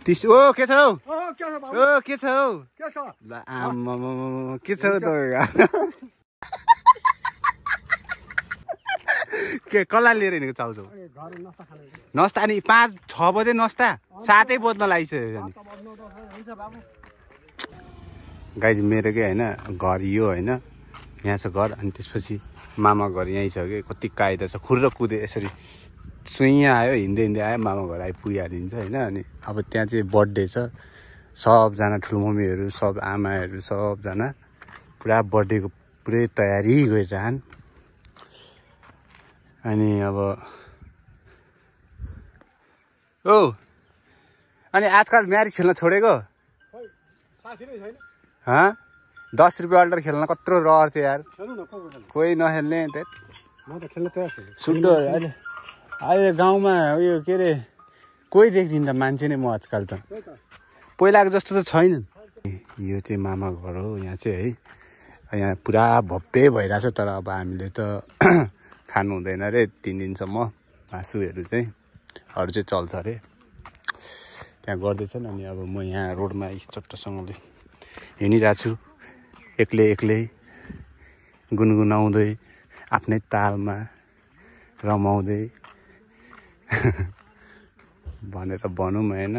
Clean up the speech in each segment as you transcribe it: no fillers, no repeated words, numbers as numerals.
30 ओ के छ हौ ओ के छ हौ ल आम्मा के छ हौ त के कला लिएर हिँडेको चाउचाउ नस्ता अनि 5-6 बजे नस्ता 7 बज्न लागिसक्यो गाइज मेरो के होइन घर यो होइन यहाँ छ घर अनि त्यसपछि मामा घर यहीँ छ कि कति कायदा छ खुर्र कुदे यसरी सुइँ आयो हिँड्दै हिँड्दै आयो मामा घर आइपुगिहालिन्छ होइन अनि अब त्यहाँ चाहिँ बर्थडे छ सबजना ठुलो मम्मीहरू सब आमाहरू सबजना पुरा बर्थडेको पुरै तयारी गरिरहन् अनि अब ओ अनि आजकल म्यारिज खेल्न छोडेको 10 रुपियाँ अल्टर खेल्न कत्रो रहर थियो यार कोही नखेल्ने सुड्डो अहिले गाउँमा उयो के अरे कोही देख्दिनँ त मान्छे नै म आजकल त पहिलाको जस्तो त छैन यो चाहिँ मामा घर हो यहाँ चाहिँ है यहाँ पुरा भव्य भइरहेछ तर अब हामीले त खानु हुँदैन अरे 3 दिनसम्म मासुहरू चाहिँ अरू चाहिँ चल्छ अरे त्यहाँ गर्दैछन् अनि अब म यहाँ रोडमा चट्टसँगले हिँडिरहेको छु एक्लै गुनगुनाउँदै आफ्नै तालमा रमाउँदै भनेर भनौँ होइन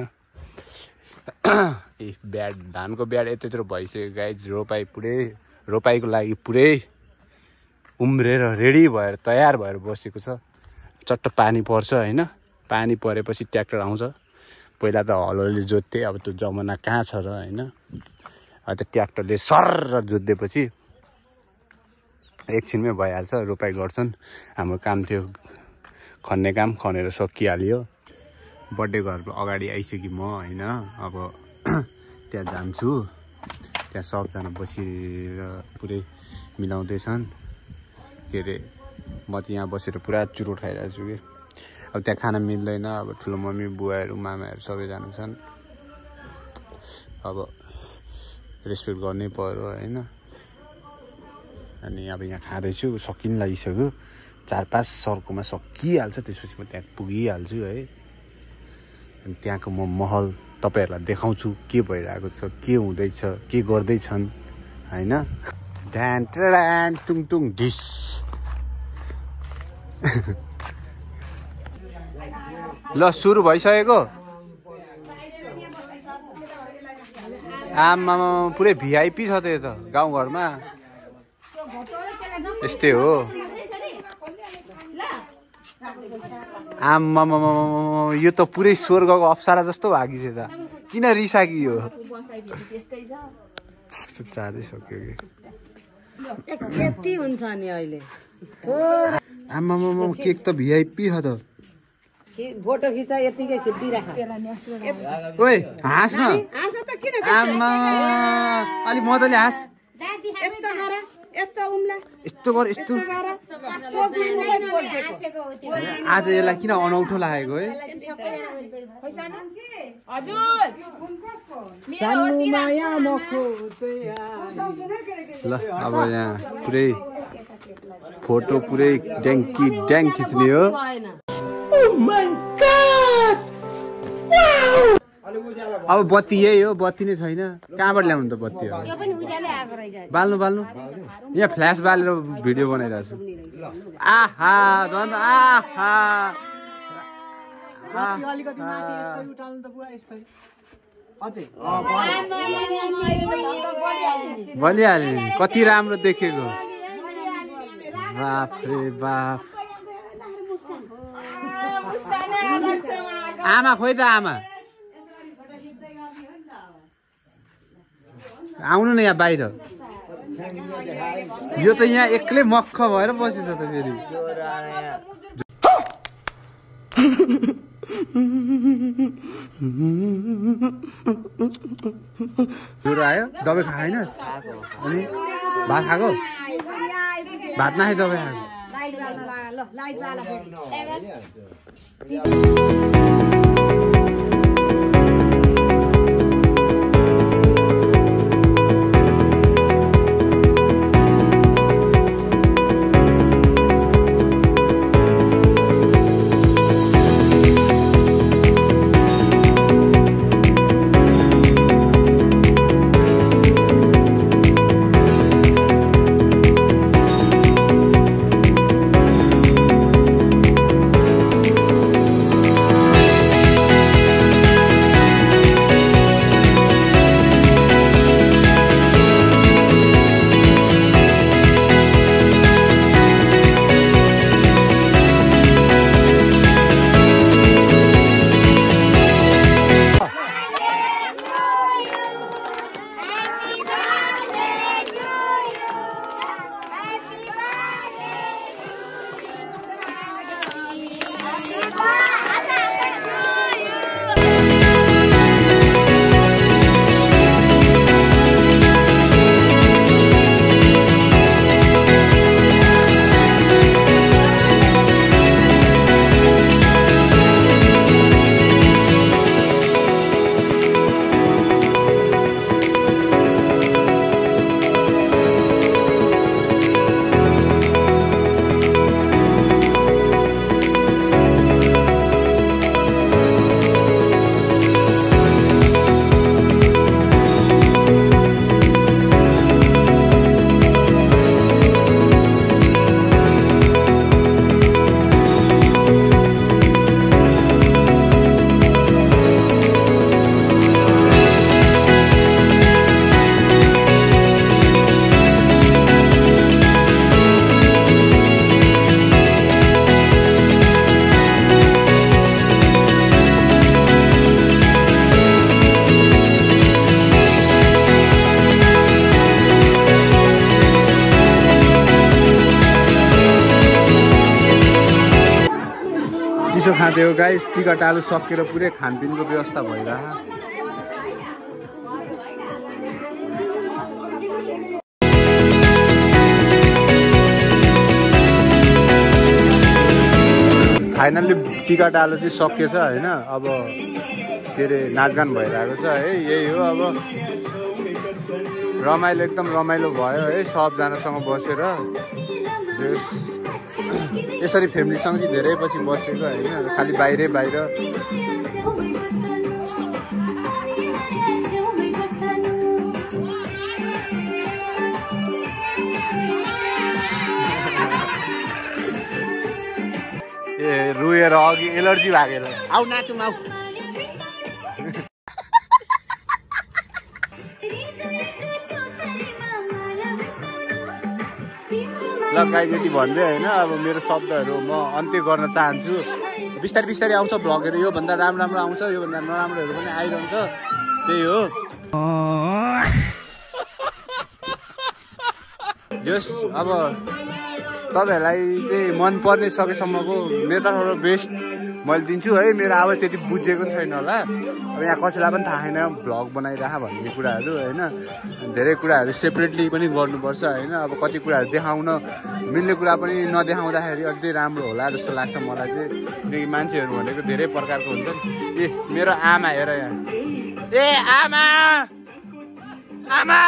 ब्याड धानको ब्याड यत्रो भइसक्यो गाइज रोपाइको लागि पुरै उम्रेर रेडी भएर तयार भएर बसेको छ चट्ट पानी पर्छ होइन पानी परेपछि ट्र्याक्टर आउँछ पहिला त हलोले जोत्थे अब त्यो जमाना कहाँ छ र होइन अब त ट्र्याक्टरले सर्र जोत्देपछि एकछिनमै भइहाल्छ रोपाइ गर्छन् हाम्रो काम थियो खन्ने काम खनेर सकिहाल्यो बर्थडे घर अगाडि आइसकेँ म होइन अब त्यहाँ जान्छु त्यहाँ सबजना बसेर पुरै मिलाउँदैछन् के अरे म त यहाँ बसेर पुरा चुरोट खाइरहेको छु कि अब त्यहाँ खाना मिल्दैन अब ठुलो मम्मी बुवाहरू मामाहरू सबैजना छन् अब रेस्पेक्ट गर्नै पर्यो होइन अनि अब यहाँ खाँदैछु सकिन लागिसक्यो 4-5 सर्कोमा सकिहाल्छ त्यसपछि म त्यहाँ पुगिहाल्छु है अनि त्यहाँको म महल तपाईँहरूलाई देखाउँछु के भइरहेको छ के हुँदैछ के गर्दैछन् होइन ड्यान ट्रान टुङ डिस ल सुरु भइसकेको आमामा पुरै भिआइपी छ त यो त गाउँघरमा यस्तै हो आमामा यो त पुरै स्वर्गको अप्सरा जस्तो भागिछ त किन रिसाकी यो चाँदै सक्यो कि यति हुन्छ नि अहिले आमामा केक त भिआइपी छ त फोटो खिचा यतिकै खिचिराख ओए हाँस न आमा अलि मजाले हाँस यस्तो गर यस्तो उम्ला यस्तो गर यस्तो आज यसलाई किन अनौठो लागेको है ल अब यहाँ पुरै फोटो पुरै ड्याङ खिच्ने हो अब बत्ती यही हो बत्ती नै छैन कहाँबाट ल्याउनु त बत्ती हो बाल्नु यहाँ फ्ल्यास बालेर भिडियो बनाइरहेको छु आहा झन् आहा भनिहाल्यो कति राम्रो देखेको बाफ रे बाफ आमा खोइ त आमा आउनु न यहाँ बाहिर यो त यहाँ एक्लै मक्ख भएर बसेछ त फेरि ज्वरो आयो दबाई खाएनस् अनि भात खाएको भात नखाइ दबाई खाएको देखो गाइस टिकट आलु सकेर पुरै खानपिनको व्यवस्था भइरहेको फाइनल्ली टिकट आलु चाहिँ सकिएछ हैन अब के अरे नाचगान भइरहेको छ है यही हो अब रमाइलो एकदम रमाइलो भयो है सबजनासँग बसेर यसरी फ्यामिलीसँग चाहिँ धेरै पछि बसेको हैन खालि बाहिरै बाहिर ए रुएर अघि एलर्जी भागेर आउ नाचौँ आउ ल गाइस यति भन्दै होइन अब मेरो शब्दहरू म अन्त्य गर्न चाहन्छु बिस्तारै बिस्तारै आउँछ भ्लगहरू योभन्दा राम्रो राम्रो आउँछ योभन्दा नराम्रोहरू पनि आइरहन्छ त्यही हो जस अब तपाईहरुलाई चाहिँ मनपर्ने सकेसम्मको मेरो तर्फबाट बेस्ट मैले दिन्छु है मेरो आवाज त्यति बुझेको पनि छैन होला अब यहाँ कसैलाई पनि थाहा छैन भ्लग बनाइराख भन्ने कुराहरू हैन धेरै कुराहरू सेपरेटली पनि गर्नुपर्छ हैन अब कति कुराहरू देखाउन मिल्ने कुरा पनि नदेखाउँदाखेरि अझै राम्रो होला जस्तो लाग्छ मलाई चाहिँ किनकि मान्छेहरू भनेको धेरै प्रकारको हुन्छ ए मेरो आमा हेर यहाँ ए आमा आमा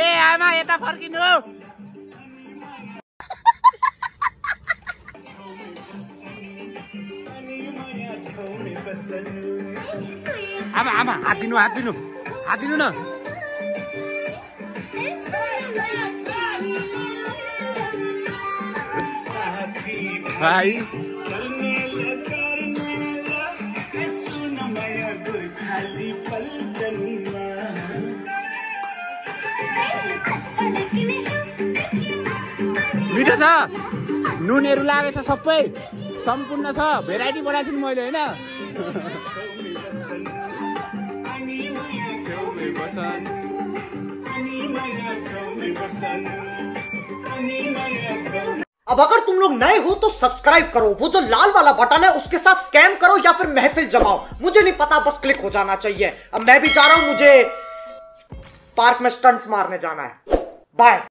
ए आमा यता फर्किनु आमा आमा हात दिनु न भाइ मिठो छ नुनहरू लागेछ सबै सम्पूर्ण छ भेराइटी बनाएको छु नि मैले होइन अब अगर तुम लोग नए हो तो सब्सक्राइब करो वो जो लाल वाला बटन है उसके साथ स्कैम करो या फिर महफिल जमाओ मुझे नहीं पता बस क्लिक हो जाना चाहिए अब मैं भी जा रहा हूं मुझे पार्क में स्टंट्स मारने जाना है बाय